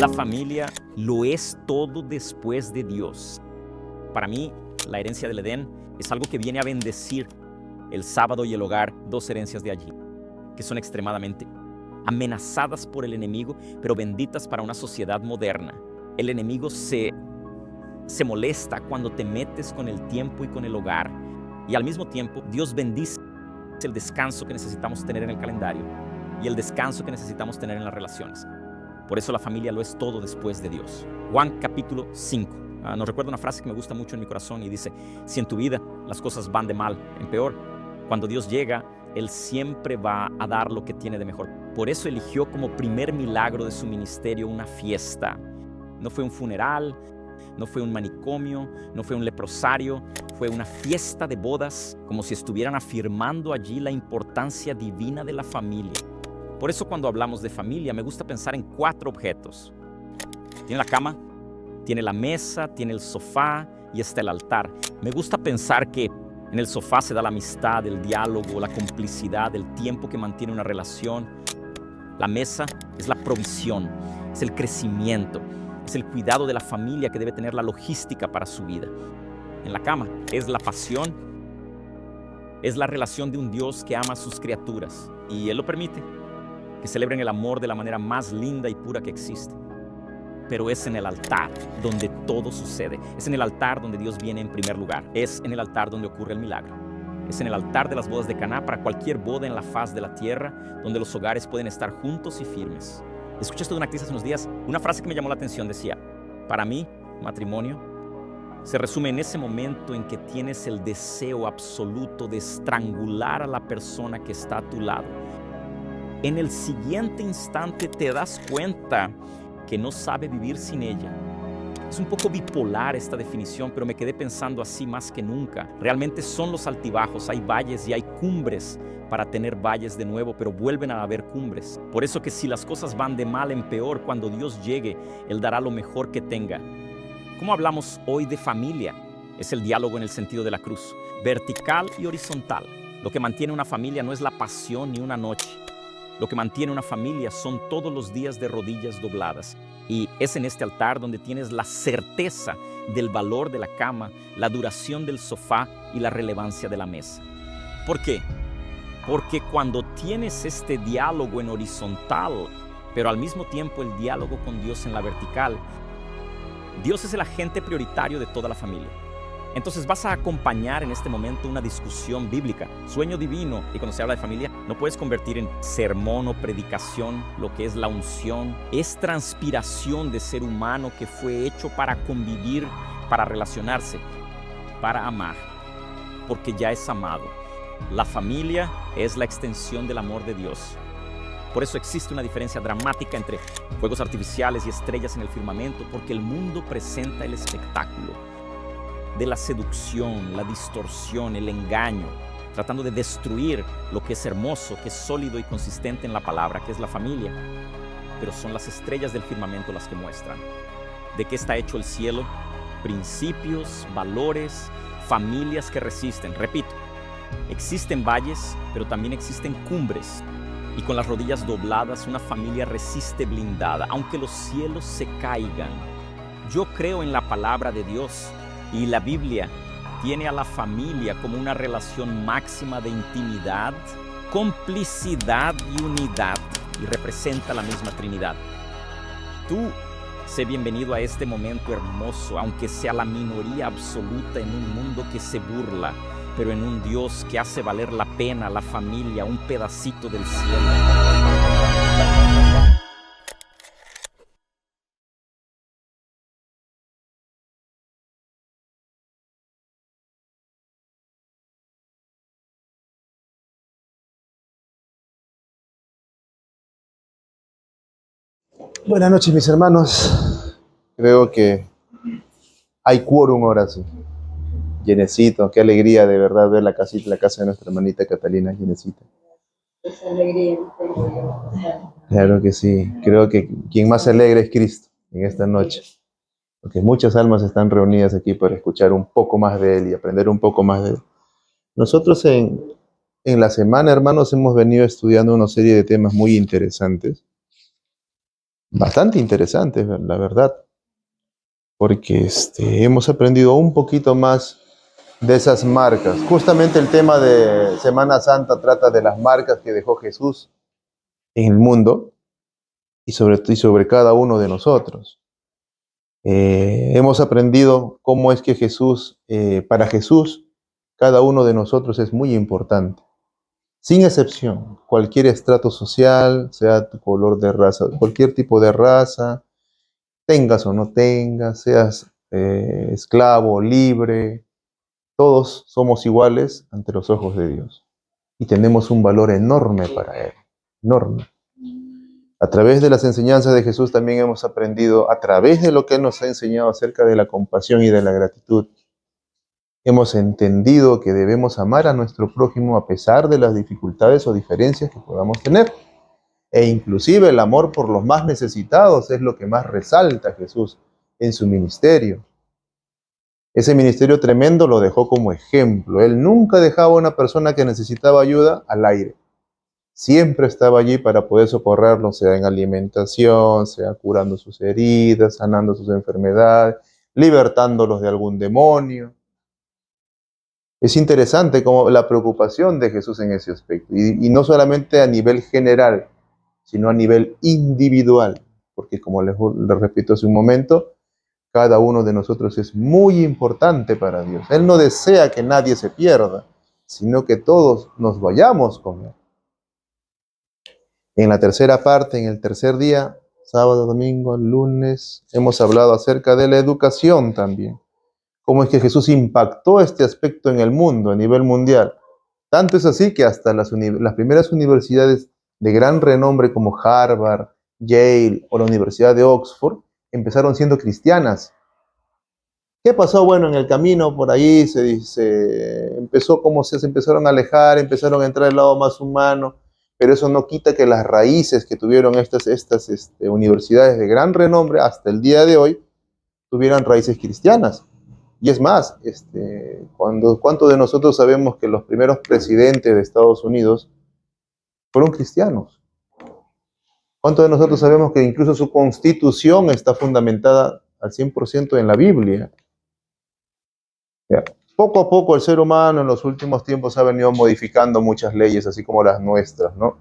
La familia lo es todo después de Dios. Para mí, la herencia del Edén es algo que viene a bendecir el sábado y el hogar, dos herencias de allí, que son extremadamente amenazadas por el enemigo, pero benditas para una sociedad moderna. El enemigo se molesta cuando te metes con el tiempo y con el hogar, y al mismo tiempo Dios bendice el descanso que necesitamos tener en el calendario y el descanso que necesitamos tener en las relaciones. Por eso la familia lo es todo después de Dios. Juan capítulo 5. Nos recuerda una frase que me gusta mucho en mi corazón y dice: si en tu vida las cosas van de mal en peor, cuando Dios llega, Él siempre va a dar lo que tiene de mejor. Por eso eligió como primer milagro de su ministerio una fiesta. No fue un funeral, no fue un manicomio, no fue un leprosario, fue una fiesta de bodas, como si estuvieran afirmando allí la importancia divina de la familia. Por eso cuando hablamos de familia me gusta pensar en 4 objetos. Tiene la cama, tiene la mesa, tiene el sofá y está el altar. Me gusta pensar que en el sofá se da la amistad, el diálogo, la complicidad, el tiempo que mantiene una relación. La mesa es la provisión, es el crecimiento, es el cuidado de la familia que debe tener la logística para su vida. En la cama es la pasión, es la relación de un Dios que ama a sus criaturas y Él lo permite, que celebren el amor de la manera más linda y pura que existe. Pero es en el altar donde todo sucede. Es en el altar donde Dios viene en primer lugar. Es en el altar donde ocurre el milagro. Es en el altar de las bodas de Caná para cualquier boda en la faz de la tierra, donde los hogares pueden estar juntos y firmes. Escuché esto de una actriz hace unos días. Una frase que me llamó la atención decía: para mí, matrimonio se resume en ese momento en que tienes el deseo absoluto de estrangular a la persona que está a tu lado. En el siguiente instante te das cuenta que no sabe vivir sin ella. Es un poco bipolar esta definición, pero me quedé pensando así más que nunca. Realmente son los altibajos, hay valles y hay cumbres para tener valles de nuevo, pero vuelven a haber cumbres. Por eso que si las cosas van de mal en peor, cuando Dios llegue, Él dará lo mejor que tenga. ¿Cómo hablamos hoy de familia? Es el diálogo en el sentido de la cruz, vertical y horizontal. Lo que mantiene una familia no es la pasión ni una noche. Lo que mantiene una familia son todos los días de rodillas dobladas. Y es en este altar donde tienes la certeza del valor de la cama, la duración del sofá y la relevancia de la mesa. ¿Por qué? Porque cuando tienes este diálogo en horizontal, pero al mismo tiempo el diálogo con Dios en la vertical, Dios es el agente prioritario de toda la familia. Entonces vas a acompañar en este momento una discusión bíblica, sueño divino, y cuando se habla de familia no puedes convertir en sermón o predicación lo que es la unción. Es transpiración de ser humano que fue hecho para convivir, para relacionarse, para amar, porque ya es amado. La familia es la extensión del amor de Dios. Por eso existe una diferencia dramática entre fuegos artificiales y estrellas en el firmamento, porque el mundo presenta el espectáculo de la seducción, la distorsión, el engaño, tratando de destruir lo que es hermoso, que es sólido y consistente en la palabra, que es la familia. Pero son las estrellas del firmamento las que muestran de qué está hecho el cielo: principios, valores, familias que resisten. Repito, existen valles, pero también existen cumbres. Y con las rodillas dobladas, una familia resiste blindada, aunque los cielos se caigan. Yo creo en la palabra de Dios. Y la Biblia tiene a la familia como una relación máxima de intimidad, complicidad y unidad, y representa la misma Trinidad. Tú, sé bienvenido a este momento hermoso, aunque sea la minoría absoluta en un mundo que se burla, pero en un Dios que hace valer la pena la familia, un pedacito del cielo. Buenas noches, mis hermanos. Creo que hay quórum ahora sí. Llenecito, qué alegría de verdad ver la casita, la casa de nuestra hermanita Catalina llenecita. Esa alegría tengo yo. Claro que sí. Creo que quien más alegra es Cristo en esta noche. Porque muchas almas están reunidas aquí para escuchar un poco más de Él y aprender un poco más de Él. Nosotros en la semana, hermanos, hemos venido estudiando una serie de temas muy interesantes. bastante interesantes, la verdad, porque hemos aprendido un poquito más de esas marcas. Justamente el tema de Semana Santa trata de las marcas que dejó Jesús en el mundo y sobre cada uno de nosotros. Hemos aprendido cómo es que para Jesús, cada uno de nosotros es muy importante, sin excepción, cualquier estrato social, sea tu color de raza, cualquier tipo de raza, tengas o no tengas, seas esclavo, libre, todos somos iguales ante los ojos de Dios y tenemos un valor enorme para Él, enorme. A través de las enseñanzas de Jesús también hemos aprendido, a través de lo que Él nos ha enseñado acerca de la compasión y de la gratitud, hemos entendido que debemos amar a nuestro prójimo a pesar de las dificultades o diferencias que podamos tener. E inclusive el amor por los más necesitados es lo que más resalta Jesús en su ministerio. Ese ministerio tremendo lo dejó como ejemplo. Él nunca dejaba a una persona que necesitaba ayuda al aire. Siempre estaba allí para poder socorrerlo, sea en alimentación, sea curando sus heridas, sanando sus enfermedades, libertándolos de algún demonio. Es interesante como la preocupación de Jesús en ese aspecto, y no solamente a nivel general, sino a nivel individual, porque como les repito hace un momento, cada uno de nosotros es muy importante para Dios. Él no desea que nadie se pierda, sino que todos nos vayamos con Él. En la tercera parte, en el tercer día, sábado, domingo, lunes, hemos hablado acerca de la educación también. Cómo es que Jesús impactó este aspecto en el mundo, a nivel mundial. Tanto es así que hasta las primeras universidades de gran renombre como Harvard, Yale o la Universidad de Oxford empezaron siendo cristianas. ¿Qué pasó? Bueno, en el camino por ahí se empezaron a alejar, empezaron a entrar el lado más humano, pero eso no quita que las raíces que tuvieron estas universidades de gran renombre hasta el día de hoy tuvieran raíces cristianas. Y es más, ¿cuántos de nosotros sabemos que los primeros presidentes de Estados Unidos fueron cristianos? ¿Cuántos de nosotros sabemos que incluso su constitución está fundamentada al 100% en la Biblia? Ya. Poco a poco el ser humano en los últimos tiempos ha venido modificando muchas leyes, así como las nuestras, ¿no?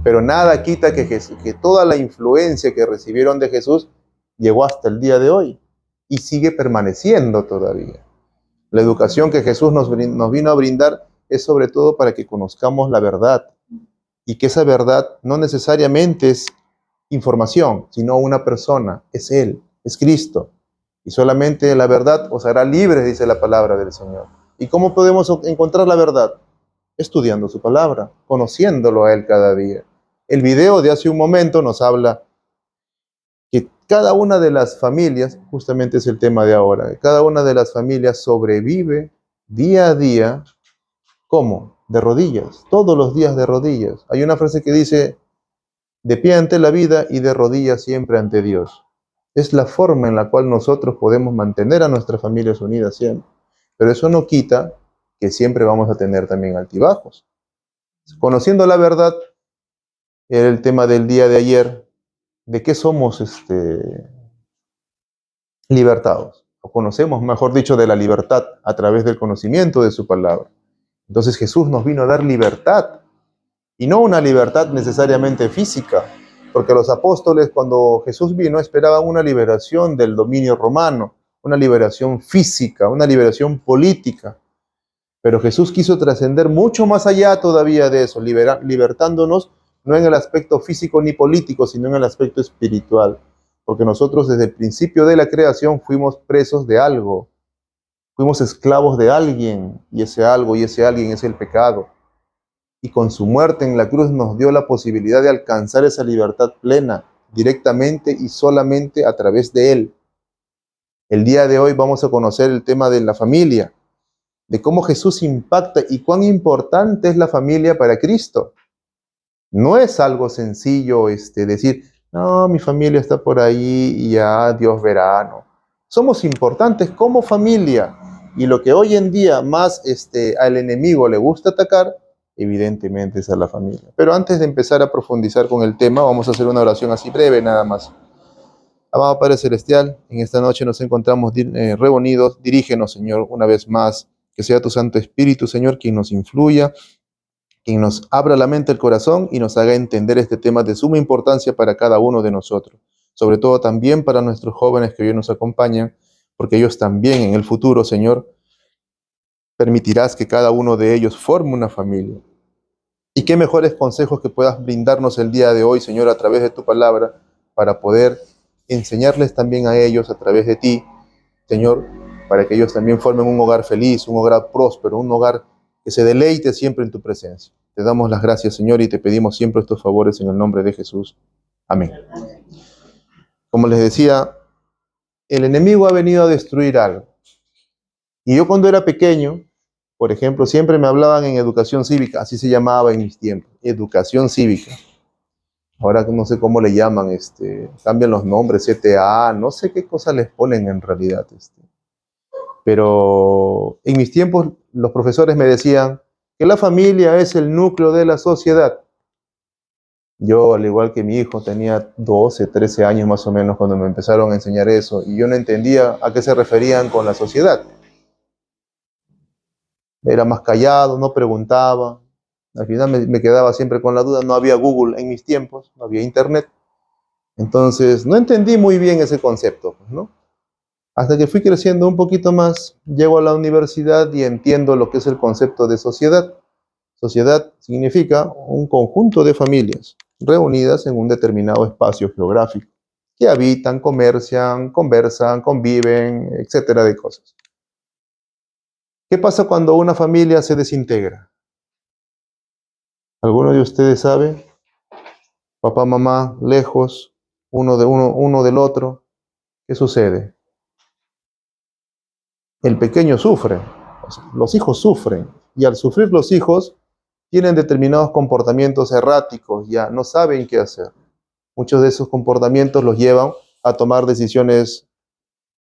Pero nada quita que toda la influencia que recibieron de Jesús llegó hasta el día de hoy y sigue permaneciendo todavía. La educación que Jesús nos vino a brindar es sobre todo para que conozcamos la verdad y que esa verdad no necesariamente es información, sino una persona, es Él, es Cristo. Y solamente la verdad os hará libres, dice la palabra del Señor. ¿Y cómo podemos encontrar la verdad? Estudiando su palabra, conociéndolo a Él cada día. El video de hace un momento nos habla que cada una de las familias, justamente es el tema de ahora, cada una de las familias sobrevive día a día, ¿cómo? De rodillas, todos los días de rodillas. Hay una frase que dice, de pie ante la vida y de rodillas siempre ante Dios. Es la forma en la cual nosotros podemos mantener a nuestras familias unidas siempre. Pero eso no quita que siempre vamos a tener también altibajos. Conociendo la verdad, era el tema del día de ayer, de qué somos libertados, o conocemos, mejor dicho, de la libertad a través del conocimiento de su palabra. Entonces Jesús nos vino a dar libertad, y no una libertad necesariamente física, porque los apóstoles cuando Jesús vino esperaban una liberación del dominio romano, una liberación física, una liberación política. Pero Jesús quiso trascender mucho más allá todavía de eso, libertándonos no en el aspecto físico ni político, sino en el aspecto espiritual. Porque nosotros desde el principio de la creación fuimos presos de algo, fuimos esclavos de alguien, y ese algo y ese alguien es el pecado. Y con su muerte en la cruz nos dio la posibilidad de alcanzar esa libertad plena, directamente y solamente a través de Él. El día de hoy vamos a conocer el tema de la familia, de cómo Jesús impacta y cuán importante es la familia para Cristo. No es algo sencillo decir, no, mi familia está por ahí y ya Dios verá, no. Somos importantes como familia, y lo que hoy en día más al enemigo le gusta atacar, evidentemente es a la familia. Pero antes de empezar a profundizar con el tema, vamos a hacer una oración así breve nada más. Amado Padre Celestial, en esta noche nos encontramos reunidos. Dirígenos, Señor, una vez más. Que sea tu Santo Espíritu, Señor, quien nos influya, quien nos abra la mente, el corazón y nos haga entender este tema de suma importancia para cada uno de nosotros. Sobre todo también para nuestros jóvenes que hoy nos acompañan, porque ellos también en el futuro, Señor, permitirás que cada uno de ellos forme una familia. Y qué mejores consejos que puedas brindarnos el día de hoy, Señor, a través de tu palabra, para poder enseñarles también a ellos a través de ti, Señor, para que ellos también formen un hogar feliz, un hogar próspero, un hogar que se deleite siempre en tu presencia. Te damos las gracias, Señor, y te pedimos siempre estos favores en el nombre de Jesús. Amén. Como les decía, el enemigo ha venido a destruir algo. Y yo cuando era pequeño, por ejemplo, siempre me hablaban en educación cívica, así se llamaba en mis tiempos, educación cívica. Ahora no sé cómo le llaman, cambian los nombres, CTA, no sé qué cosas les ponen en realidad. Pero en mis tiempos los profesores me decían que la familia es el núcleo de la sociedad. Yo, al igual que mi hijo, tenía 12, 13 años más o menos cuando me empezaron a enseñar eso, y yo no entendía a qué se referían con la sociedad. Era más callado, no preguntaba. Al final me quedaba siempre con la duda. No había Google en mis tiempos, no había internet. Entonces no entendí muy bien ese concepto, ¿no? Hasta que fui creciendo un poquito más, llego a la universidad y entiendo lo que es el concepto de sociedad. Sociedad significa un conjunto de familias reunidas en un determinado espacio geográfico que habitan, comercian, conversan, conviven, etcétera de cosas. ¿Qué pasa cuando una familia se desintegra? ¿Alguno de ustedes sabe? Papá, mamá, lejos, uno del otro. ¿Qué sucede? El pequeño sufre, o sea, los hijos sufren, y al sufrir los hijos tienen determinados comportamientos erráticos, ya no saben qué hacer. Muchos de esos comportamientos los llevan a tomar decisiones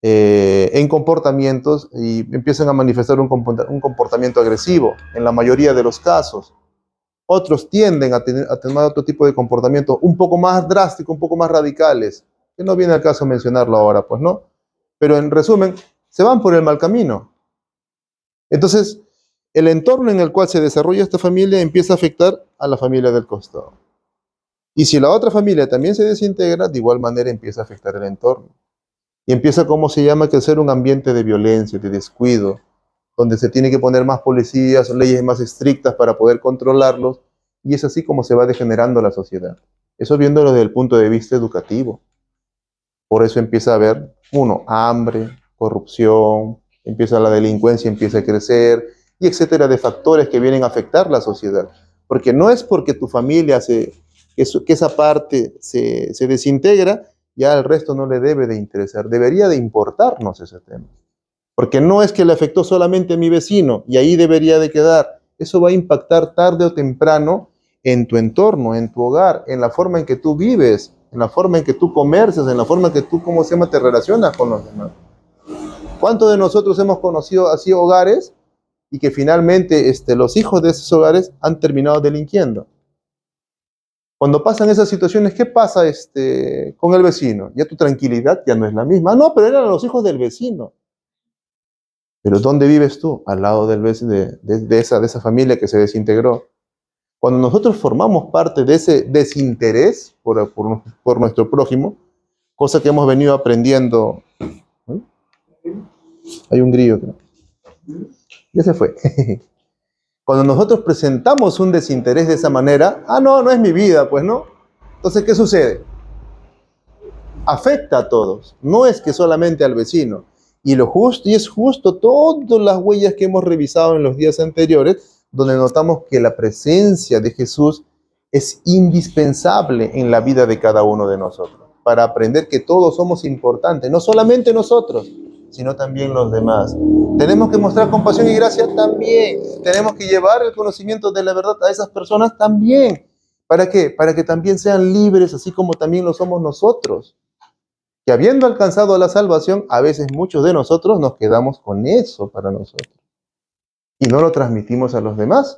en comportamientos y empiezan a manifestar un comportamiento agresivo en la mayoría de los casos. Otros tienden a tener otro tipo de comportamientos un poco más drásticos, un poco más radicales, que no viene al caso mencionarlo ahora, pues no. Pero en resumen, se van por el mal camino. Entonces, el entorno en el cual se desarrolla esta familia empieza a afectar a la familia del costado. Y si la otra familia también se desintegra, de igual manera empieza a afectar el entorno. Y empieza, como se llama, a crecer un ambiente de violencia, de descuido, donde se tiene que poner más policías, leyes más estrictas para poder controlarlos, y es así como se va degenerando la sociedad. Eso viéndolo desde el punto de vista educativo. Por eso empieza a haber, hambre, corrupción, empieza la delincuencia, empieza a crecer, y etcétera, de factores que vienen a afectar la sociedad. Porque no es porque tu familia, que esa parte se desintegra, ya al resto no le debe de interesar, debería de importarnos ese tema. Porque no es que le afectó solamente a mi vecino y ahí debería de quedar. Eso va a impactar tarde o temprano en tu entorno, en tu hogar, en la forma en que tú vives, en la forma en que tú comercias, en la forma en que tú, te relacionas con los demás. ¿Cuántos de nosotros hemos conocido así hogares y que finalmente los hijos de esos hogares han terminado delinquiendo? Cuando pasan esas situaciones, ¿qué pasa con el vecino? Ya tu tranquilidad ya no es la misma. No, pero eran los hijos del vecino. Pero ¿dónde vives tú? Al lado del vecino, de esa familia que se desintegró. Cuando nosotros formamos parte de ese desinterés por nuestro prójimo, cosa que hemos venido aprendiendo. Hay un grillo, creo. Ya se fue. Cuando nosotros presentamos un desinterés de esa manera, no es mi vida, pues no. Entonces, ¿qué sucede? Afecta a todos, no es que solamente al vecino. Y es justo todas las huellas que hemos revisado en los días anteriores, donde notamos que la presencia de Jesús es indispensable en la vida de cada uno de nosotros, para aprender que todos somos importantes, no solamente nosotros, sino también los demás. Tenemos que mostrar compasión y gracia también. Tenemos que llevar el conocimiento de la verdad a esas personas también. ¿Para qué? Para que también sean libres, así como también lo somos nosotros. Que habiendo alcanzado la salvación, a veces muchos de nosotros nos quedamos con eso para nosotros. Y no lo transmitimos a los demás.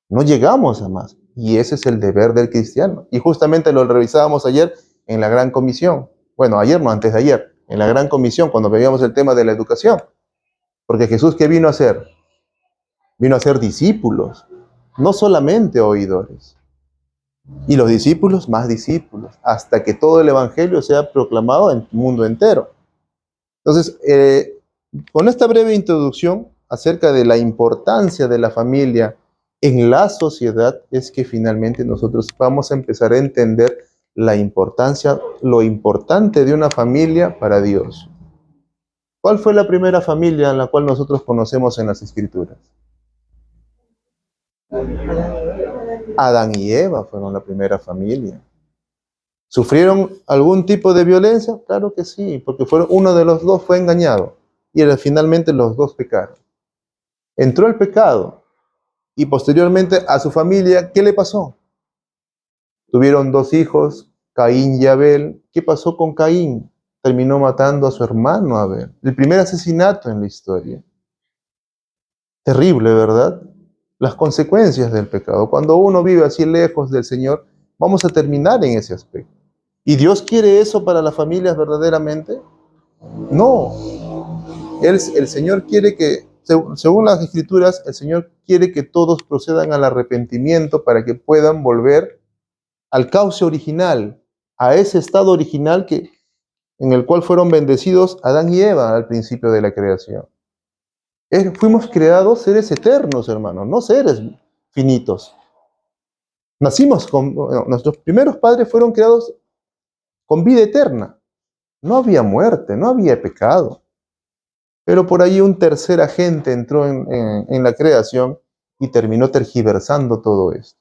No llegamos a más. Y ese es el deber del cristiano. Y justamente lo revisábamos ayer en la Gran Comisión. bueno, ayer no, antes de ayer, en la Gran Comisión, cuando veíamos el tema de la educación. Porque Jesús, ¿qué vino a hacer? Vino a ser discípulos, no solamente oidores. Y los discípulos, más discípulos, hasta que todo el Evangelio sea proclamado en el mundo entero. Entonces, con esta breve introducción acerca de la importancia de la familia en la sociedad, es que finalmente nosotros vamos a empezar a entender la importancia, lo importante de una familia para Dios. ¿Cuál fue la primera familia en la cual nosotros conocemos en las Escrituras? Adán y Eva fueron la primera familia. ¿Sufrieron algún tipo de violencia? Claro que sí, porque uno de los dos fue engañado y finalmente los dos pecaron. Entró el pecado y posteriormente a su familia, ¿qué le pasó? Tuvieron dos hijos, Caín y Abel. ¿Qué pasó con Caín? Terminó matando a su hermano Abel. El primer asesinato en la historia. Terrible, ¿verdad? Las consecuencias del pecado. Cuando uno vive así lejos del Señor, vamos a terminar en ese aspecto. ¿Y Dios quiere eso para las familias verdaderamente? No. El Señor quiere que, según las Escrituras, el Señor quiere que todos procedan al arrepentimiento para que puedan volver al cauce original, a ese estado original en el cual fueron bendecidos Adán y Eva al principio de la creación. Fuimos creados seres eternos, hermanos, no seres finitos. Nuestros primeros padres fueron creados con vida eterna. No había muerte, no había pecado. Pero por ahí un tercer agente entró en la creación y terminó tergiversando todo esto.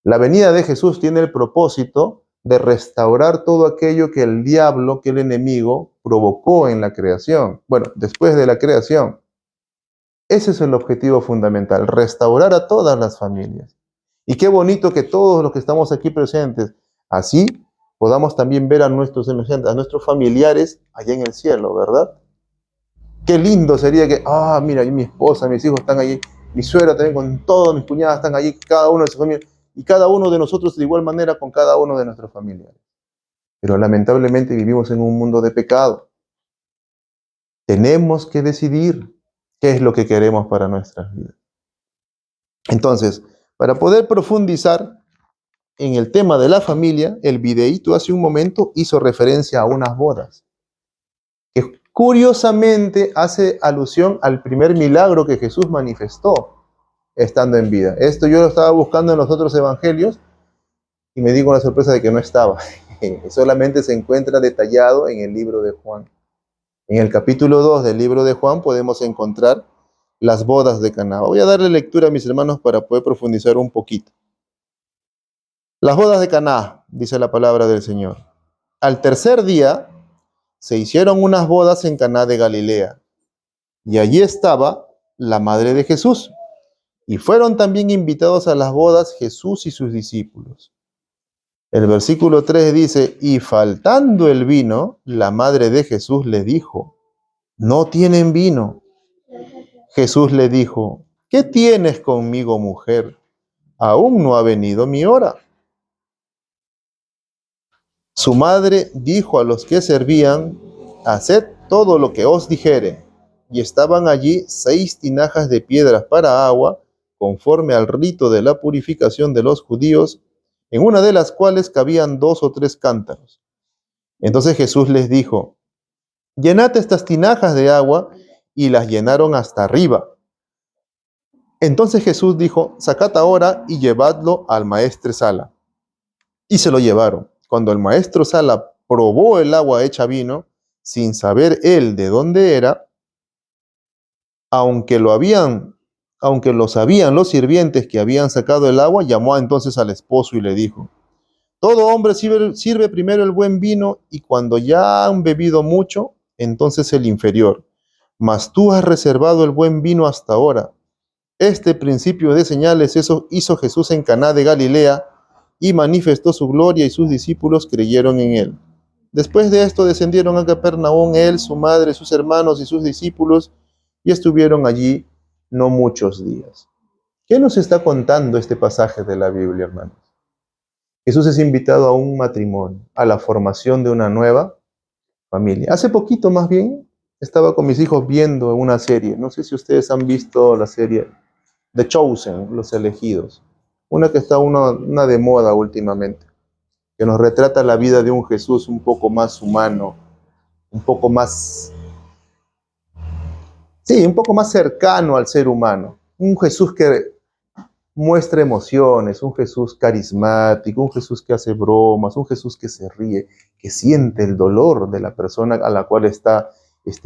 La venida de Jesús tiene el propósito de restaurar todo aquello que el diablo, que el enemigo, provocó en la creación. Bueno, después de la creación. Ese es el objetivo fundamental, restaurar a todas las familias. Y qué bonito que todos los que estamos aquí presentes, así podamos también ver a nuestros semejantes, a nuestros familiares allá en el cielo, ¿verdad? Qué lindo sería que, mira, mi esposa, mis hijos están allí, mi suegra también con todas mis cuñadas están allí, cada uno de su familia, y cada uno de nosotros de igual manera con cada uno de nuestros familiares. Pero lamentablemente vivimos en un mundo de pecado. Tenemos que decidir qué es lo que queremos para nuestras vidas. Entonces, para poder profundizar en el tema de la familia, el videíto hace un momento hizo referencia a unas bodas, que curiosamente hace alusión al primer milagro que Jesús manifestó estando en vida. Esto yo lo estaba buscando en los otros evangelios y me di con la sorpresa de que no estaba. Solamente se encuentra detallado en el libro de Juan. En el capítulo 2 del libro de Juan podemos encontrar las bodas de Caná. Voy a darle lectura a mis hermanos para poder profundizar un poquito. Las bodas de Caná, dice la palabra del Señor. Al tercer día se hicieron unas bodas en Caná de Galilea, y allí estaba la madre de Jesús, y fueron también invitados a las bodas Jesús y sus discípulos. El versículo 3 dice, y faltando el vino, la madre de Jesús le dijo, no tienen vino. Jesús le dijo, ¿qué tienes conmigo, mujer? Aún no ha venido mi hora. Su madre dijo a los que servían, haced todo lo que os dijere. Y estaban allí 6 tinajas de piedras para agua, conforme al rito de la purificación de los judíos, en una de las cuales cabían 2 o 3 cántaros. Entonces Jesús les dijo, llenad estas tinajas de agua, y las llenaron hasta arriba. Entonces Jesús dijo, sacad ahora y llevadlo al maestresala. Y se lo llevaron. Cuando el maestresala probó el agua hecha vino, sin saber él de dónde era, aunque lo sabían los sirvientes que habían sacado el agua, llamó entonces al esposo y le dijo, todo hombre sirve primero el buen vino, y cuando ya han bebido mucho, entonces el inferior. Mas tú has reservado el buen vino hasta ahora. Este principio de señales eso hizo Jesús en Caná de Galilea, y manifestó su gloria, y sus discípulos creyeron en él. Después de esto descendieron a Capernaum él, su madre, sus hermanos y sus discípulos, y estuvieron allí no muchos días. ¿Qué nos está contando este pasaje de la Biblia, hermanos? Jesús es invitado a un matrimonio, a la formación de una nueva familia. Hace poquito, más bien, estaba con mis hijos viendo una serie. No sé si ustedes han visto la serie The Chosen, Los Elegidos. Una que está una de moda últimamente, que nos retrata la vida de un Jesús un poco más humano, un poco más, sí, un poco más cercano al ser humano. Un Jesús que muestra emociones, un Jesús carismático, un Jesús que hace bromas, un Jesús que se ríe, que siente el dolor de la persona a la cual está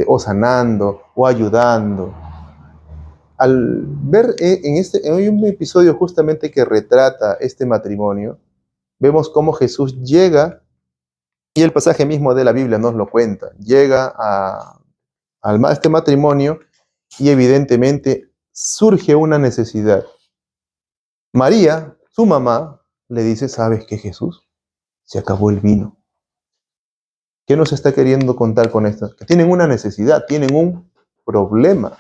o sanando o ayudando. Al ver hay un episodio justamente que retrata este matrimonio, vemos cómo Jesús llega, y el pasaje mismo de la Biblia nos lo cuenta, llega a este matrimonio y evidentemente surge una necesidad. María, su mamá, le dice, ¿sabes qué, Jesús? Se acabó el vino. ¿Qué nos está queriendo contar con esto? Que tienen una necesidad, tienen un problema.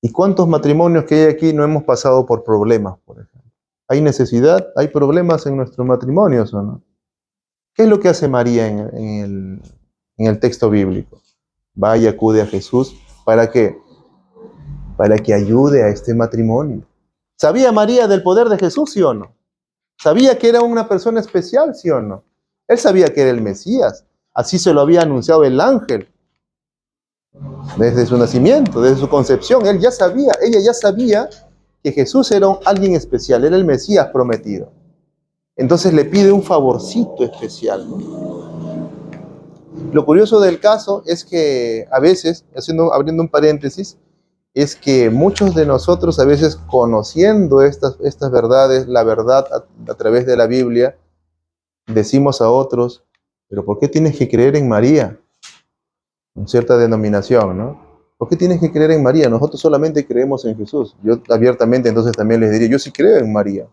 ¿Y cuántos matrimonios que hay aquí no hemos pasado por problemas, por ejemplo? ¿Hay necesidad? ¿Hay problemas en nuestros matrimonios o no? ¿Qué es lo que hace María en el texto bíblico? Va y acude a Jesús. ¿Para qué? Para que ayude a este matrimonio. ¿Sabía María del poder de Jesús, sí o no? ¿Sabía que era una persona especial, sí o no? Él sabía que era el Mesías. Así se lo había anunciado el ángel. Desde su nacimiento, desde su concepción, ella ya sabía que Jesús era alguien especial, era el Mesías prometido. Entonces le pide un favorcito especial, ¿no? Lo curioso del caso es que a veces, abriendo un paréntesis, es que muchos de nosotros a veces conociendo estas verdades, la verdad a través de la Biblia, decimos a otros, pero ¿por qué tienes que creer en María? En cierta denominación, ¿no? ¿Por qué tienes que creer en María? Nosotros solamente creemos en Jesús. Yo abiertamente entonces también les diría, yo sí creo en María.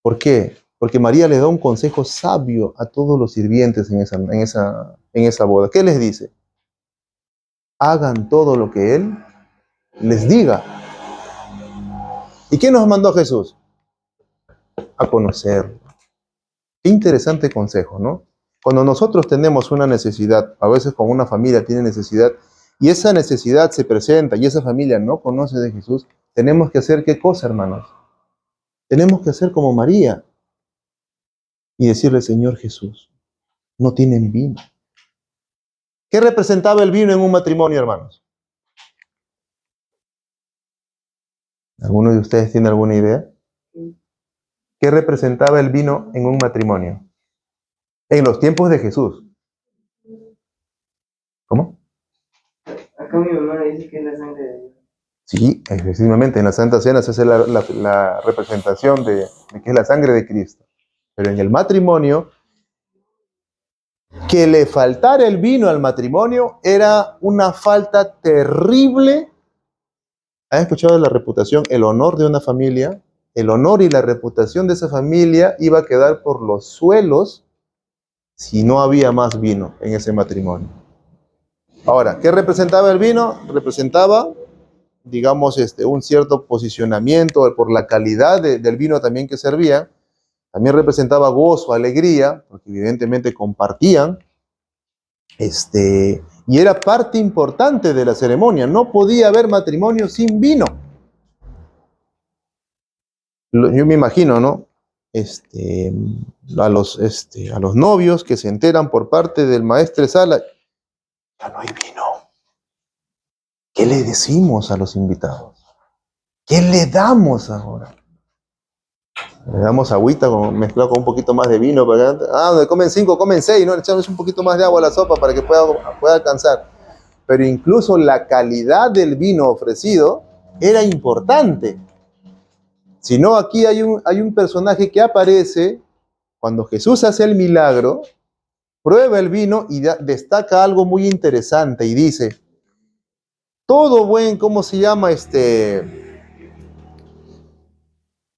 ¿Por qué? Porque María le da un consejo sabio a todos los sirvientes en esa boda. ¿Qué les dice? Hagan todo lo que Él les diga. ¿Y qué nos mandó Jesús? A conocerlo. Qué interesante consejo, ¿no? Cuando nosotros tenemos una necesidad, a veces como una familia tiene necesidad, y esa necesidad se presenta y esa familia no conoce de Jesús, tenemos que hacer ¿qué cosa, hermanos? Tenemos que hacer como María y decirle, Señor Jesús, no tienen vino. ¿Qué representaba el vino en un matrimonio, hermanos? ¿Alguno de ustedes tiene alguna idea? ¿Qué representaba el vino en un matrimonio? En los tiempos de Jesús. ¿Cómo? Acá mi mamá dice que es la sangre de Dios. Sí, efectivamente, en la Santa Cena se hace la representación de que es la sangre de Cristo. Pero en el matrimonio, que le faltara el vino al matrimonio era una falta terrible. ¿Han escuchado de la reputación, el honor de una familia? El honor y la reputación de esa familia iba a quedar por los suelos si no había más vino en ese matrimonio. Ahora, ¿qué representaba el vino? Representaba, digamos, un cierto posicionamiento por la calidad del vino también que servía. También representaba gozo, alegría, porque evidentemente compartían. Y era parte importante de la ceremonia. No podía haber matrimonio sin vino. Yo me imagino, ¿no? A los novios que se enteran por parte del maestre Sala, ya no hay vino. ¿Qué le decimos a los invitados? ¿Qué le damos ahora? Le damos agüita mezclado con un poquito más de vino. Donde comen 5, comen 6, ¿no? Le echamos un poquito más de agua a la sopa para que pueda alcanzar. Pero incluso la calidad del vino ofrecido era importante. Si no, aquí hay un personaje que aparece cuando Jesús hace el milagro, prueba el vino y destaca algo muy interesante y dice, todo buen, ¿cómo se llama?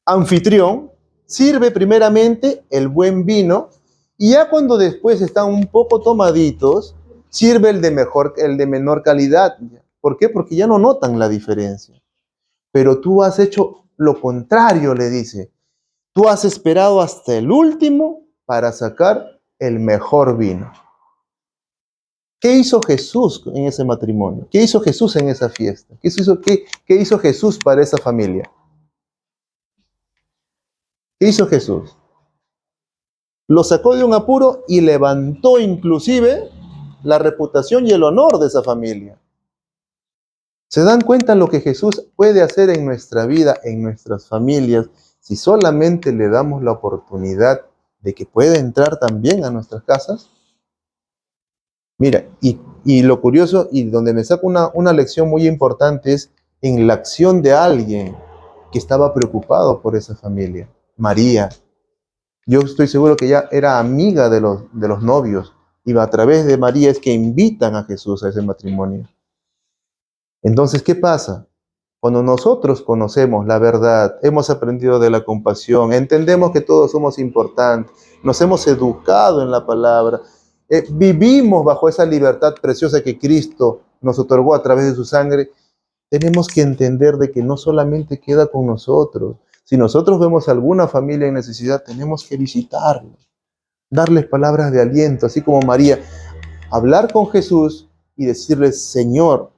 Anfitrión, sirve primeramente el buen vino y ya cuando después están un poco tomaditos, sirve el de menor calidad. ¿Por qué? Porque ya no notan la diferencia. Pero tú has hecho lo contrario, le dice. Tú has esperado hasta el último para sacar el mejor vino. ¿Qué hizo Jesús en ese matrimonio? ¿Qué hizo Jesús en esa fiesta? ¿Qué hizo Jesús para esa familia? ¿Qué hizo Jesús? Lo sacó de un apuro y levantó inclusive la reputación y el honor de esa familia. ¿Se dan cuenta lo que Jesús puede hacer en nuestra vida, en nuestras familias, si solamente le damos la oportunidad de que pueda entrar también a nuestras casas? Mira, y lo curioso y donde me saco una lección muy importante es en la acción de alguien que estaba preocupado por esa familia, María. Yo estoy seguro que ella era amiga de los novios, y a través de María es que invitan a Jesús a ese matrimonio. Entonces, ¿qué pasa? Cuando nosotros conocemos la verdad, hemos aprendido de la compasión, entendemos que todos somos importantes, nos hemos educado en la palabra, vivimos bajo esa libertad preciosa que Cristo nos otorgó a través de su sangre, tenemos que entender de que no solamente queda con nosotros. Si nosotros vemos alguna familia en necesidad, tenemos que visitarlos, darles palabras de aliento, así como María, hablar con Jesús y decirles, Señor,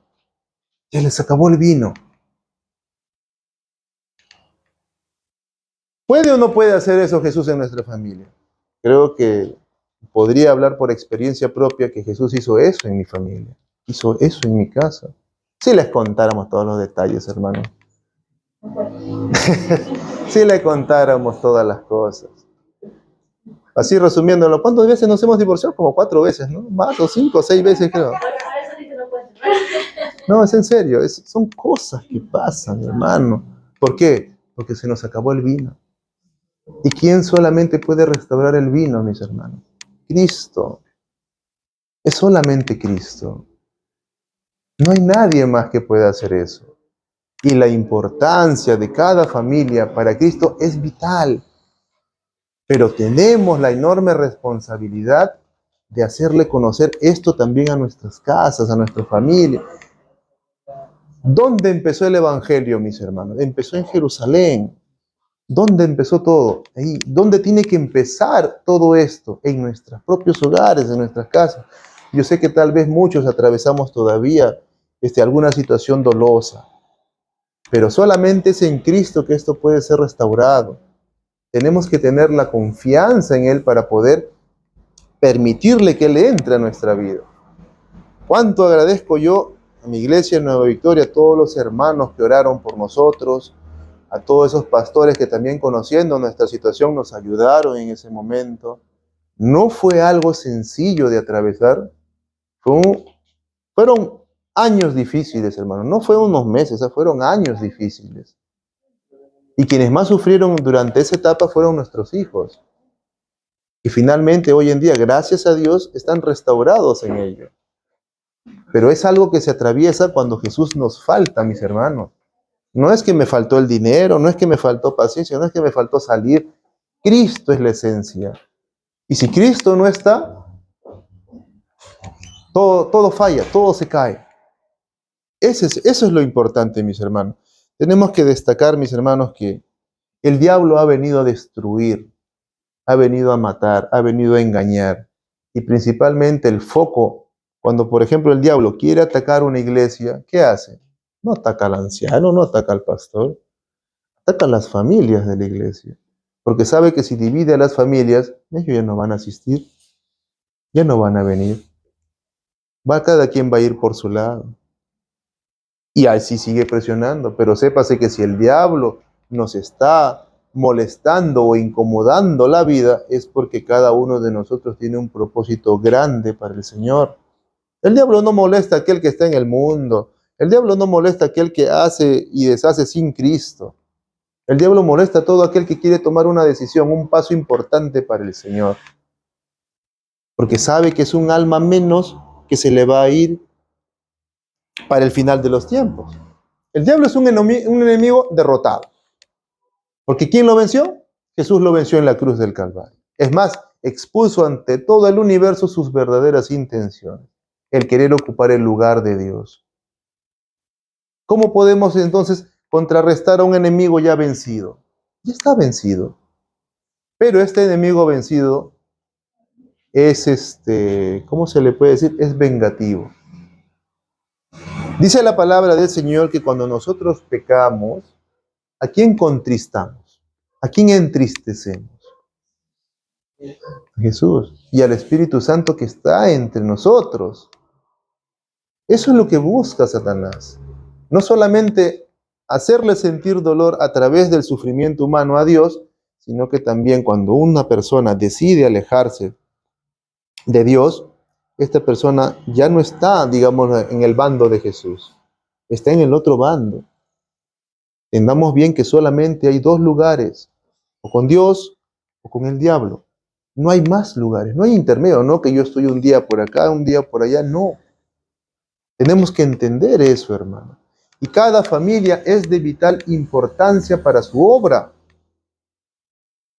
ya les acabó el vino. ¿Puede o no puede hacer eso Jesús en nuestra familia? Creo que podría hablar por experiencia propia que Jesús hizo eso en mi familia, hizo eso en mi casa. Si les contáramos todos los detalles, hermano. Si le contáramos todas las cosas. Así resumiéndolo, ¿cuántas veces nos hemos divorciado? Como 4 veces, ¿no? Más o 5 o 6 veces, creo. No, es en serio, son cosas que pasan, hermano. ¿Por qué? Porque se nos acabó el vino. ¿Y quién solamente puede restaurar el vino, mis hermanos? Cristo. Es solamente Cristo. No hay nadie más que pueda hacer eso. Y la importancia de cada familia para Cristo es vital. Pero tenemos la enorme responsabilidad de hacerle conocer esto también a nuestras casas, a nuestra familia. ¿Dónde empezó el Evangelio, mis hermanos? Empezó en Jerusalén. ¿Dónde empezó todo? Ahí. ¿Dónde tiene que empezar todo esto? En nuestros propios hogares, en nuestras casas. Yo sé que tal vez muchos atravesamos todavía alguna situación dolosa, pero solamente es en Cristo que esto puede ser restaurado. Tenemos que tener la confianza en Él para poder permitirle que Él entre a nuestra vida. ¿Cuánto agradezco yo a mi iglesia en Nueva Victoria, a todos los hermanos que oraron por nosotros, a todos esos pastores que también conociendo nuestra situación nos ayudaron en ese momento? No fue algo sencillo de atravesar, fueron años difíciles, hermano. No fueron unos meses, fueron años difíciles. Y quienes más sufrieron durante esa etapa fueron nuestros hijos. Y finalmente, hoy en día, gracias a Dios, están restaurados en ello. Pero es algo que se atraviesa cuando Jesús nos falta, mis hermanos. No es que me faltó el dinero, no es que me faltó paciencia, no es que me faltó salir. Cristo es la esencia. Y si Cristo no está, todo falla, todo se cae. Eso es lo importante, mis hermanos. Tenemos que destacar, mis hermanos, que el diablo ha venido a destruir, ha venido a matar, ha venido a engañar. Y principalmente el foco, cuando por ejemplo el diablo quiere atacar una iglesia, ¿qué hace? No ataca al anciano, no ataca al pastor, ataca a las familias de la iglesia. Porque sabe que si divide a las familias, ellos ya no van a asistir, ya no van a venir. Cada quien va a ir por su lado. Y así sigue presionando, pero sépase que si el diablo nos está molestando o incomodando la vida, es porque cada uno de nosotros tiene un propósito grande para el Señor. El diablo no molesta a aquel que está en el mundo. El diablo no molesta a aquel que hace y deshace sin Cristo. El diablo molesta a todo aquel que quiere tomar una decisión, un paso importante para el Señor. Porque sabe que es un alma menos que se le va a ir para el final de los tiempos. El diablo es un enemigo derrotado. Porque ¿quién lo venció? Jesús lo venció en la cruz del Calvario. Es más, expuso ante todo el universo sus verdaderas intenciones, el querer ocupar el lugar de Dios. ¿Cómo podemos entonces contrarrestar a un enemigo ya vencido? Ya está vencido. Pero este enemigo vencido es, ¿cómo se le puede decir? Es vengativo. Dice la palabra del Señor que cuando nosotros pecamos, ¿a quién contristamos? ¿A quién entristecemos? A Jesús y al Espíritu Santo que está entre nosotros. Eso es lo que busca Satanás. No solamente hacerle sentir dolor a través del sufrimiento humano a Dios, sino que también cuando una persona decide alejarse de Dios, esta persona ya no está, digamos, en el bando de Jesús, está en el otro bando. Entendamos bien que solamente hay dos lugares, o con Dios o con el diablo. No hay más lugares, no hay intermedio, no que yo estoy un día por acá, un día por allá, no. Tenemos que entender eso, hermano. Y cada familia es de vital importancia para su obra.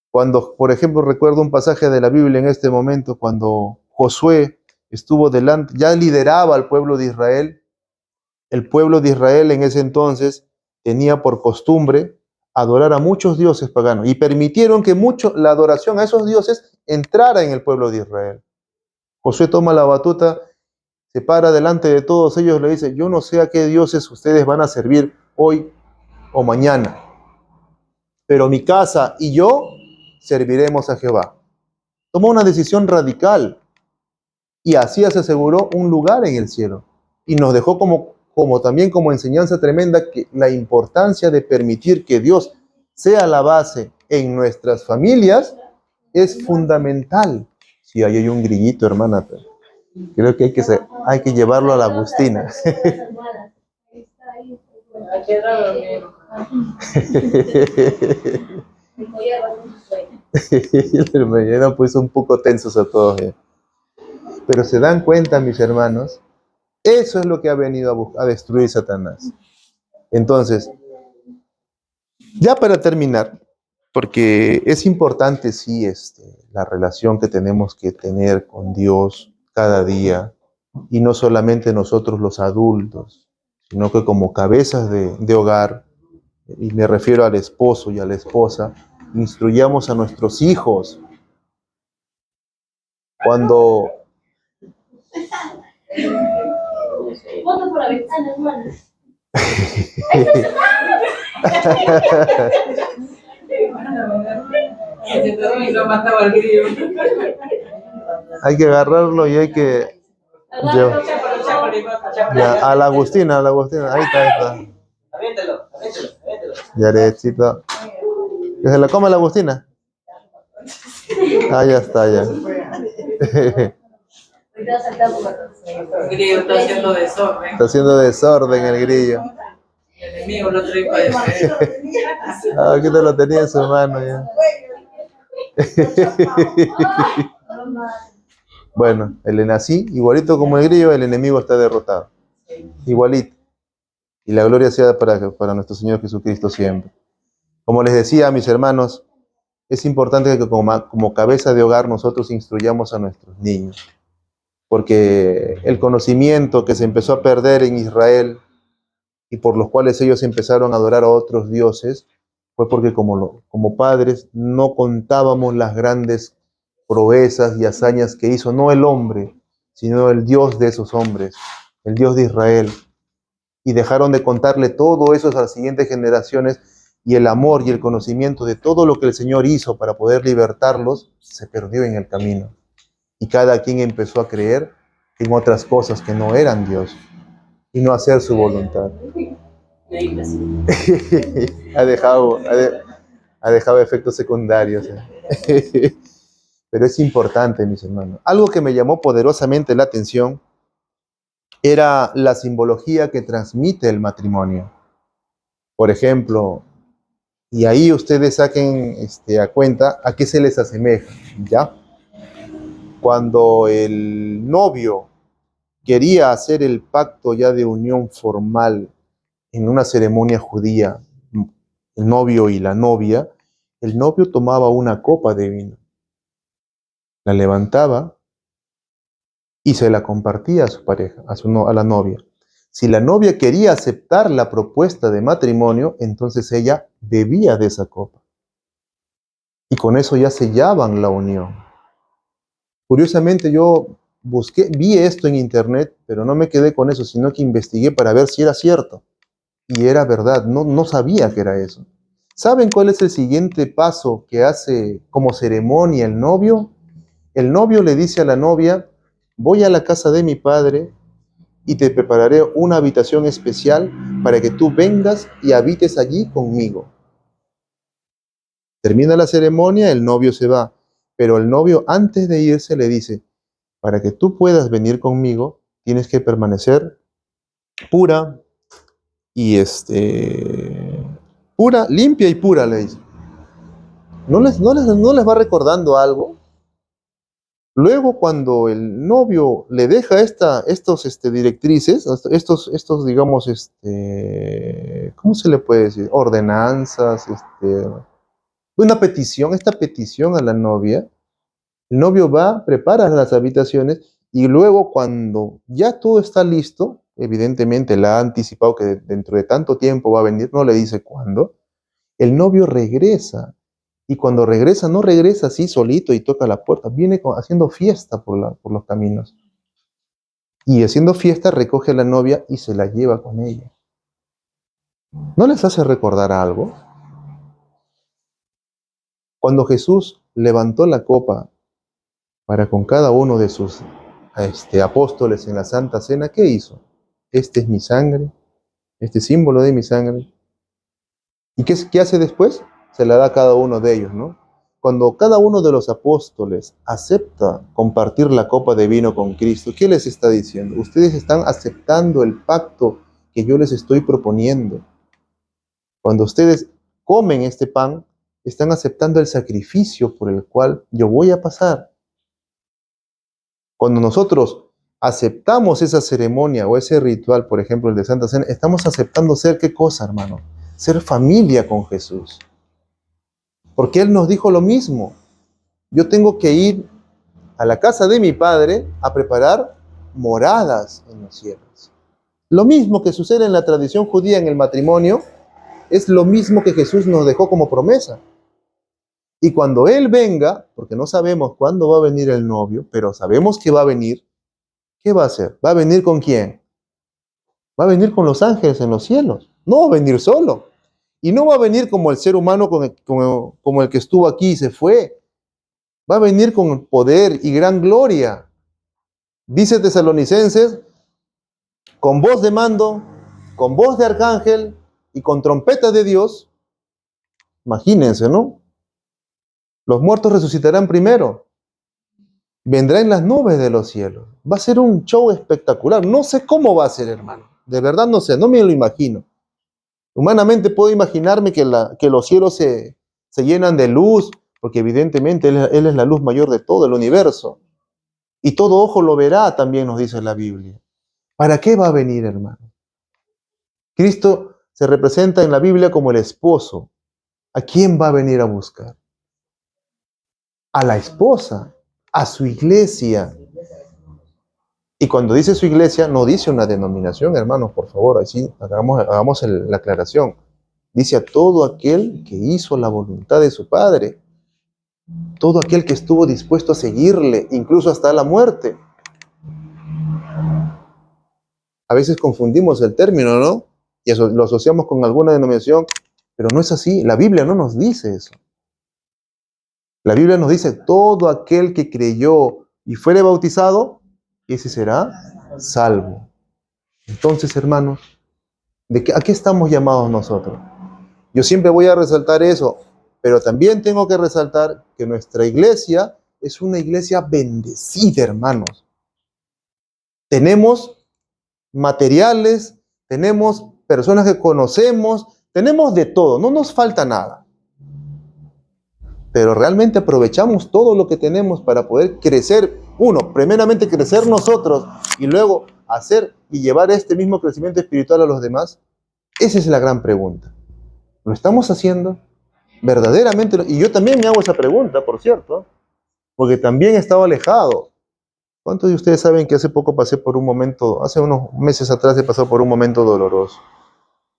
Cuando, por ejemplo, recuerdo un pasaje de la Biblia en este momento, cuando Josué estuvo delante, ya lideraba al pueblo de Israel. El pueblo de Israel en ese entonces tenía por costumbre adorar a muchos dioses paganos y permitieron que la adoración a esos dioses entrara en el pueblo de Israel. Josué toma la batuta, se para delante de todos ellos, le dice: yo no sé a qué dioses ustedes van a servir hoy o mañana, pero mi casa y yo serviremos a Jehová. Tomó una decisión radical y así se aseguró un lugar en el cielo. Y nos dejó también como enseñanza tremenda que la importancia de permitir que Dios sea la base en nuestras familias es fundamental. Sí, ahí hay un grillito, hermana. Creo que hay que llevarlo a la Agustina. Me han puesto un poco tensos a todos. Pero se dan cuenta, mis hermanos, eso es lo que ha venido a destruir Satanás. Entonces, ya para terminar, porque es importante, sí, la relación que tenemos que tener con Dios cada día, y no solamente nosotros los adultos, sino que como cabezas de hogar, y me refiero al esposo y a la esposa, instruyamos a nuestros hijos. Cuando Foto por la ventana, hermano. hay que agarrarlo y hay que ya, a la Agustina, ahí está. Aviéntalo. Yaretcito. ¿Que se la come la Agustina? Ah, ya está, ya. El grillo está haciendo desorden. Está haciendo desorden el grillo. El enemigo lo trae para defender. Ah, aquí te lo tenía en su mano ya. Bueno, así, igualito como el grillo, el enemigo está derrotado. Igualito. Y la gloria sea para nuestro Señor Jesucristo siempre. Como les decía a mis hermanos, es importante que como cabeza de hogar nosotros instruyamos a nuestros niños. Porque el conocimiento que se empezó a perder en Israel y por los cuales ellos empezaron a adorar a otros dioses, fue porque como padres no contábamos las grandes proezas y hazañas que hizo no el hombre, sino el Dios de esos hombres, el Dios de Israel. Y dejaron de contarle todo eso a las siguientes generaciones, y el amor y el conocimiento de todo lo que el Señor hizo para poder libertarlos se perdió en el camino. Y cada quien empezó a creer en otras cosas que no eran Dios y no hacer su voluntad. ha dejado efectos secundarios. Pero es importante, mis hermanos. Algo que me llamó poderosamente la atención era la simbología que transmite el matrimonio. Por ejemplo, y ahí ustedes saquen a cuenta a qué se les asemeja, ¿ya? Cuando el novio quería hacer el pacto ya de unión formal en una ceremonia judía, el novio y la novia, el novio tomaba una copa de vino, la levantaba y se la compartía a su pareja, a la novia. Si la novia quería aceptar la propuesta de matrimonio, entonces ella bebía de esa copa. Y con eso ya sellaban la unión. Curiosamente yo vi esto en internet, pero no me quedé con eso, sino que investigué para ver si era cierto. Y era verdad, no sabía que era eso. ¿Saben cuál es el siguiente paso que hace como ceremonia el novio? El novio le dice a la novia: voy a la casa de mi padre y te prepararé una habitación especial para que tú vengas y habites allí conmigo. Termina la ceremonia, el novio se va, pero el novio antes de irse le dice: para que tú puedas venir conmigo, tienes que permanecer pura y pura, limpia y pura, le dice. ¿No les va recordando algo? Luego, cuando el novio le deja estos directrices, digamos, ¿cómo se le puede decir? Ordenanzas, esta petición a la novia, el novio va, prepara las habitaciones y luego cuando ya todo está listo, evidentemente la ha anticipado que dentro de tanto tiempo va a venir, no le dice cuándo, el novio regresa. Y cuando regresa, no regresa así solito y toca la puerta, viene haciendo fiesta por los caminos. Y haciendo fiesta recoge a la novia y se la lleva con ella. ¿No les hace recordar algo? Cuando Jesús levantó la copa para con cada uno de sus apóstoles en la Santa Cena, ¿qué hizo? Este es mi sangre, este símbolo de mi sangre. ¿Y qué hace después? Se la da a cada uno de ellos, ¿no? Cuando cada uno de los apóstoles acepta compartir la copa de vino con Cristo, ¿qué les está diciendo? Ustedes están aceptando el pacto que yo les estoy proponiendo. Cuando ustedes comen este pan, están aceptando el sacrificio por el cual yo voy a pasar. Cuando nosotros aceptamos esa ceremonia o ese ritual, por ejemplo, el de Santa Cena, estamos aceptando ser ¿qué cosa, hermano? Ser familia con Jesús. Porque Él nos dijo lo mismo. Yo tengo que ir a la casa de mi Padre a preparar moradas en los cielos. Lo mismo que sucede en la tradición judía en el matrimonio, es lo mismo que Jesús nos dejó como promesa. Y cuando Él venga, porque no sabemos cuándo va a venir el novio, pero sabemos que va a venir, ¿qué va a hacer? ¿Va a venir con quién? Va a venir con los ángeles en los cielos. No va a venir solo. Y no va a venir como el ser humano como el que estuvo aquí y se fue. Va a venir con poder y gran gloria. Dice Tesalonicenses, con voz de mando, con voz de arcángel y con trompeta de Dios. Imagínense, ¿no? Los muertos resucitarán primero. Vendrá en las nubes de los cielos. Va a ser un show espectacular. No sé cómo va a ser, hermano. De verdad no sé, no me lo imagino. Humanamente puedo imaginarme que los cielos se llenan de luz, porque evidentemente Él es la luz mayor de todo el universo. Y todo ojo lo verá, también nos dice la Biblia. ¿Para qué va a venir, hermano? Cristo se representa en la Biblia como el esposo. ¿A quién va a venir a buscar? A la esposa, a su iglesia. Y cuando dice su iglesia, no dice una denominación, hermanos, por favor, así hagamos la aclaración. Dice a todo aquel que hizo la voluntad de su Padre, todo aquel que estuvo dispuesto a seguirle, incluso hasta la muerte. A veces confundimos el término, ¿no? Y eso lo asociamos con alguna denominación, pero no es así. La Biblia no nos dice eso. La Biblia nos dice, todo aquel que creyó y fuere bautizado, ese será salvo. Entonces, hermanos, ¿a qué estamos llamados nosotros? Yo siempre voy a resaltar eso, pero también tengo que resaltar que nuestra iglesia es una iglesia bendecida, hermanos. Tenemos materiales, tenemos personas que conocemos, tenemos de todo, no nos falta nada. Pero realmente aprovechamos todo lo que tenemos para poder crecer, primeramente crecer nosotros y luego hacer y llevar este mismo crecimiento espiritual a los demás. Esa es la gran pregunta. ¿Lo estamos haciendo? Verdaderamente, y yo también me hago esa pregunta, por cierto, porque también he estado alejado. ¿Cuántos de ustedes saben que hace poco pasé por un momento, hace unos meses atrás he pasado por un momento doloroso?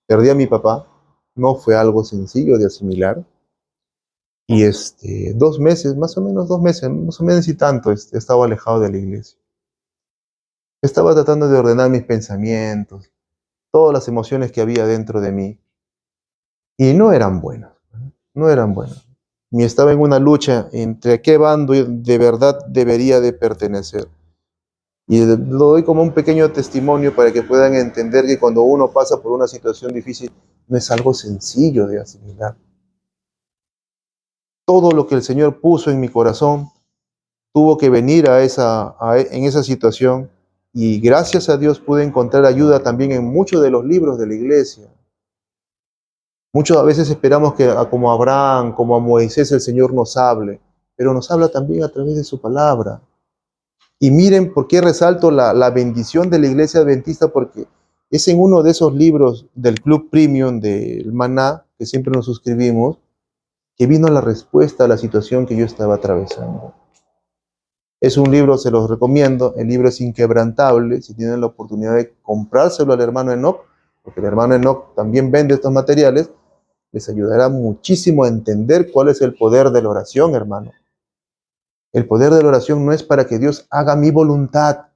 Perdí a mi papá, no fue algo sencillo de asimilar. Y 2 meses, más o menos 2 meses, más o menos y tanto, estaba alejado de la iglesia. Estaba tratando de ordenar mis pensamientos, todas las emociones que había dentro de mí. Y no eran buenas, no eran buenas. Ni estaba en una lucha entre a qué bando de verdad debería de pertenecer. Y lo doy como un pequeño testimonio para que puedan entender que cuando uno pasa por una situación difícil, no es algo sencillo de asimilar. Todo lo que el Señor puso en mi corazón tuvo que venir en esa situación, y gracias a Dios pude encontrar ayuda también en muchos de los libros de la iglesia. Muchas veces esperamos que como a Abraham, como a Moisés, el Señor nos hable, pero nos habla también a través de su palabra. Y miren por qué resalto la bendición de la iglesia adventista, porque es en uno de esos libros del Club Premium del Maná, que siempre nos suscribimos, que vino la respuesta a la situación que yo estaba atravesando. Es un libro, se los recomiendo, el libro es inquebrantable. Si tienen la oportunidad de comprárselo al hermano Enoch, porque el hermano Enoch también vende estos materiales, les ayudará muchísimo a entender cuál es el poder de la oración, hermano. El poder de la oración no es para que Dios haga mi voluntad,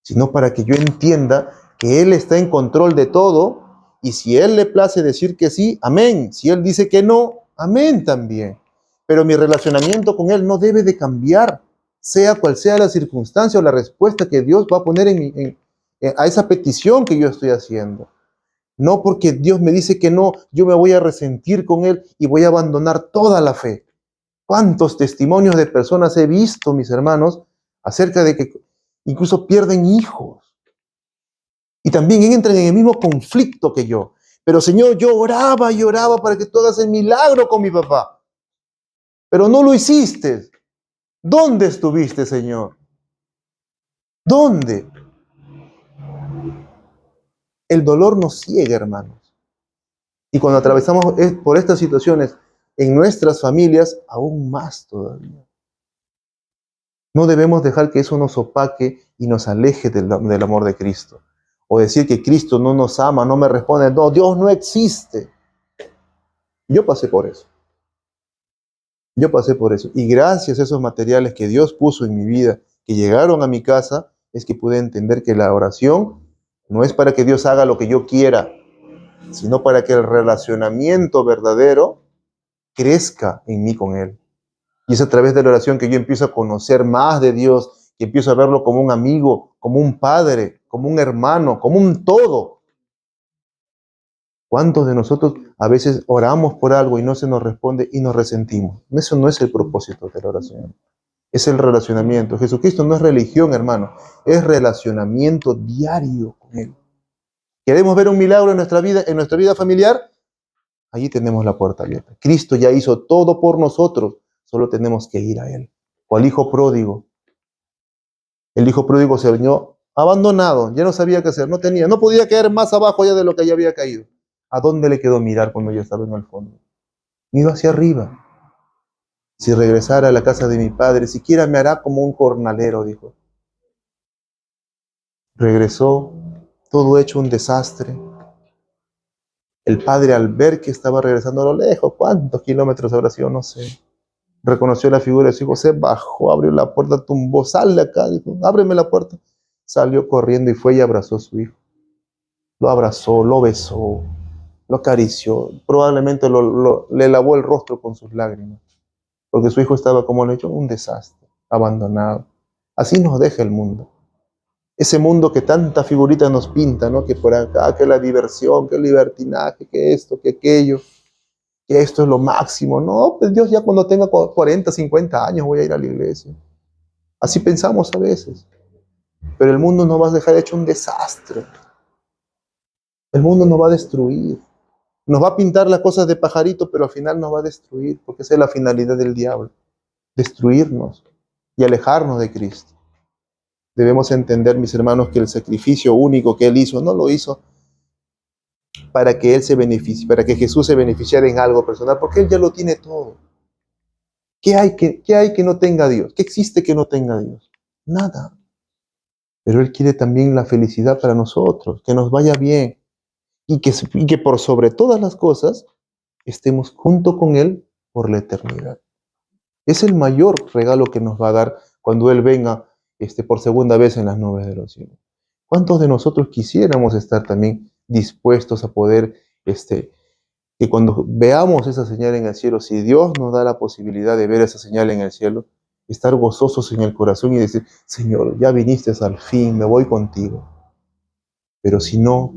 sino para que yo entienda que Él está en control de todo, y si Él le place decir que sí, amén. Si Él dice que no, amén también. Pero mi relacionamiento con Él no debe de cambiar, sea cual sea la circunstancia o la respuesta que Dios va a poner a esa petición que yo estoy haciendo. No porque Dios me dice que no, yo me voy a resentir con Él y voy a abandonar toda la fe. ¿Cuántos testimonios de personas he visto, mis hermanos, acerca de que incluso pierden hijos? Y también entran en el mismo conflicto que yo. Pero Señor, yo oraba y oraba para que tú hagas el milagro con mi papá. Pero no lo hiciste. ¿Dónde estuviste, Señor? ¿Dónde? El dolor nos ciega, hermanos. Y cuando atravesamos por estas situaciones en nuestras familias, aún más todavía. No debemos dejar que eso nos opaque y nos aleje del amor de Cristo. O decir que Cristo no nos ama, no me responde. No, Dios no existe. Yo pasé por eso. Yo pasé por eso. Y gracias a esos materiales que Dios puso en mi vida, que llegaron a mi casa, es que pude entender que la oración no es para que Dios haga lo que yo quiera, sino para que el relacionamiento verdadero crezca en mí con Él. Y es a través de la oración que yo empiezo a conocer más de Dios, que empiezo a verlo como un amigo, como un padre, como un hermano, como un todo. ¿Cuántos de nosotros a veces oramos por algo y no se nos responde y nos resentimos? Eso no es el propósito de la oración. Es el relacionamiento. Jesucristo no es religión, hermano. Es relacionamiento diario con Él. ¿Queremos ver un milagro en nuestra vida familiar? Allí tenemos la puerta abierta. Cristo ya hizo todo por nosotros. Solo tenemos que ir a Él. O al hijo pródigo. El hijo pródigo se vio abandonado. Ya no sabía qué hacer. No podía caer más abajo ya de lo que ya había caído. ¿A dónde le quedó mirar cuando yo estaba en el fondo? Miró hacia arriba. Si regresara a la casa de mi padre, siquiera me hará como un jornalero, dijo. Regresó, todo hecho un desastre. El padre, al ver que estaba regresando a lo lejos, ¿cuántos kilómetros habrá sido? No sé. Reconoció la figura de su hijo, se bajó, abrió la puerta, tumbó, sal de acá, dijo, ábreme la puerta. Salió corriendo y fue y abrazó a su hijo. Lo abrazó, lo besó, lo acarició, probablemente le lavó el rostro con sus lágrimas, porque su hijo estaba, como le he dicho, un desastre, abandonado. Así nos deja el mundo. Ese mundo que tanta figurita nos pinta, ¿no? Que por acá, que la diversión, que el libertinaje, que esto, que aquello, que esto es lo máximo. No, pues Dios, ya cuando tenga 40, 50 años voy a ir a la iglesia. Así pensamos a veces. Pero el mundo nos va a dejar hecho un desastre. El mundo nos va a destruir. Nos va a pintar las cosas de pajarito, pero al final nos va a destruir, porque esa es la finalidad del diablo. Destruirnos y alejarnos de Cristo. Debemos entender, mis hermanos, que el sacrificio único que Él hizo, no lo hizo para que Él se beneficie, para que Jesús se beneficiara en algo personal, porque Él ya lo tiene todo. ¿Qué hay que no tenga Dios? ¿Qué existe que no tenga Dios? Nada. Pero Él quiere también la felicidad para nosotros, que nos vaya bien, y que por sobre todas las cosas estemos junto con Él por la eternidad. Es el mayor regalo que nos va a dar cuando Él venga por segunda vez en las nubes de los cielos. ¿Cuántos de nosotros quisiéramos estar también dispuestos a poder, que cuando veamos esa señal en el cielo, si Dios nos da la posibilidad de ver esa señal en el cielo, estar gozosos en el corazón y decir, Señor, ya viniste al fin, me voy contigo? Pero si no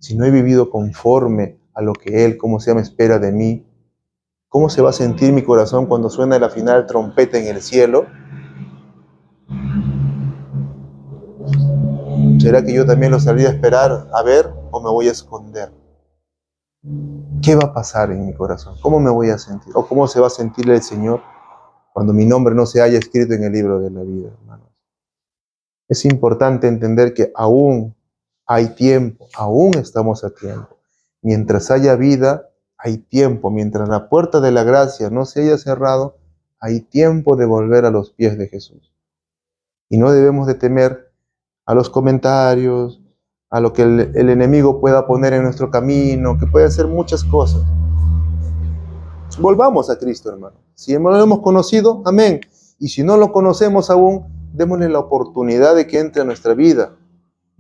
he vivido conforme a lo que Él, como se llama, espera de mí, ¿cómo se va a sentir mi corazón cuando suena la final trompeta en el cielo? ¿Será que yo también lo saldría a esperar, a ver, o me voy a esconder? ¿Qué va a pasar en mi corazón? ¿Cómo me voy a sentir? ¿O cómo se va a sentir el Señor cuando mi nombre no se haya escrito en el libro de la vida, hermanos? Es importante entender que aún hay tiempo, aún estamos a tiempo. Mientras haya vida, hay tiempo. Mientras la puerta de la gracia no se haya cerrado, hay tiempo de volver a los pies de Jesús. Y no debemos de temer a los comentarios, a lo que el enemigo pueda poner en nuestro camino, que puede hacer muchas cosas. Volvamos a Cristo, hermano. Si no lo hemos conocido, amén. Y si no lo conocemos aún, démosle la oportunidad de que entre a nuestra vida.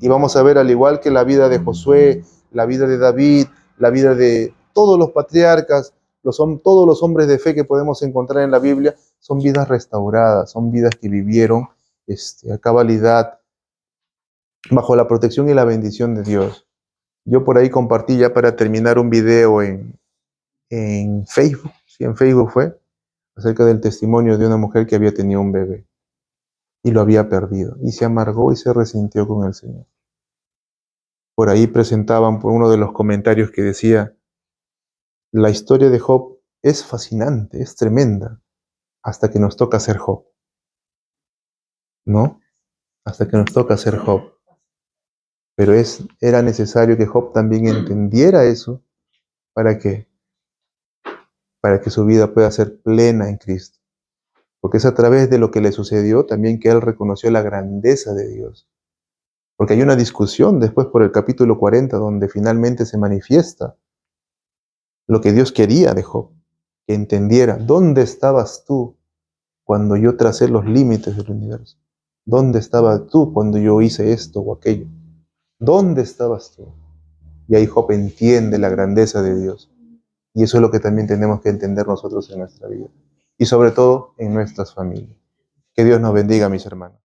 Y vamos a ver, al igual que la vida de Josué, la vida de David, la vida de todos los patriarcas, todos los hombres de fe que podemos encontrar en la Biblia, son vidas restauradas, son vidas que vivieron a cabalidad, bajo la protección y la bendición de Dios. Yo por ahí compartí, ya para terminar, un video en Facebook, sí, en Facebook fue, acerca del testimonio de una mujer que había tenido un bebé y lo había perdido, y se amargó y se resintió con el Señor. Por ahí presentaban por uno de los comentarios que decía, la historia de Job es fascinante, es tremenda, hasta que nos toca ser Job, ¿no? Hasta que nos toca ser Job. Pero era necesario que Job también entendiera eso para que su vida pueda ser plena en Cristo. Porque es a través de lo que le sucedió también que él reconoció la grandeza de Dios. Porque hay una discusión después por el capítulo 40 donde finalmente se manifiesta lo que Dios quería de Job, que entendiera, ¿dónde estabas tú cuando yo tracé los límites del universo? ¿Dónde estabas tú cuando yo hice esto o aquello? ¿Dónde estabas tú? Y ahí Job entiende la grandeza de Dios. Y eso es lo que también tenemos que entender nosotros en nuestra vida. Y sobre todo en nuestras familias. Que Dios nos bendiga, mis hermanos.